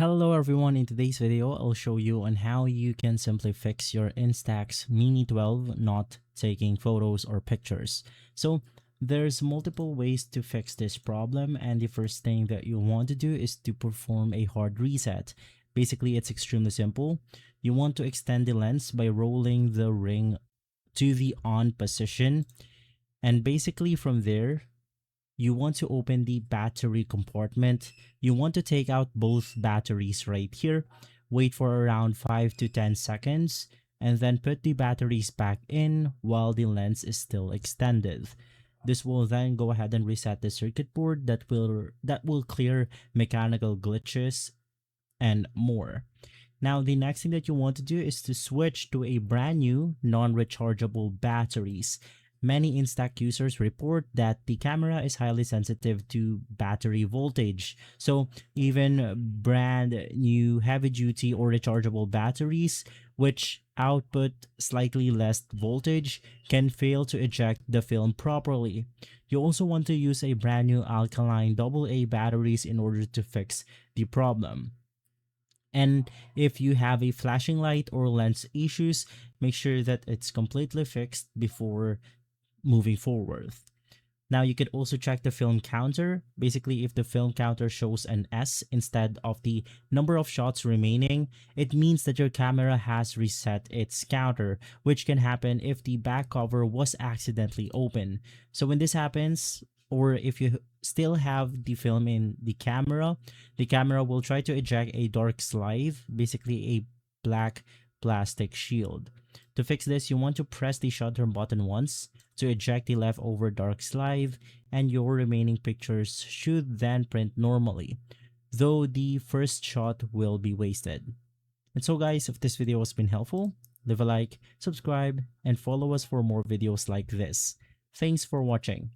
Hello everyone, in today's video I'll show you on how you can simply fix your Instax Mini 12 not taking photos or pictures. So there's multiple ways to fix this problem, and the first thing that you want to do is to perform a hard reset. Basically, it's extremely simple. You want to extend the lens by rolling the ring to the on position, and basically from there you want to open the battery compartment. You want to take out both batteries right here, wait for around 5 to 10 seconds, and then put the batteries back in while the lens is still extended. This will then go ahead and reset the circuit board that will clear mechanical glitches and more. Now, the next thing that you want to do is to switch to a brand new non-rechargeable batteries. Many Instax users report that the camera is highly sensitive to battery voltage. So even brand new heavy duty or rechargeable batteries, which output slightly less voltage, can fail to eject the film properly. You also want to use a brand new alkaline AA batteries in order to fix the problem. And if you have a flashing light or lens issues, make sure that it's completely fixed before moving forward. Now you could also check the film counter. Basically, if the film counter shows an S instead of the number of shots remaining, it means that your camera has reset its counter, which can happen if the back cover was accidentally open. So when this happens, or if you still have the film in the camera will try to eject a dark sleeve, basically a black plastic shield. To fix this, you want to press the shutter button once to eject the leftover dark sleeve, and your remaining pictures should then print normally, though the first shot will be wasted. And so guys, if this video has been helpful, leave a like, subscribe, and follow us for more videos like this. Thanks for watching.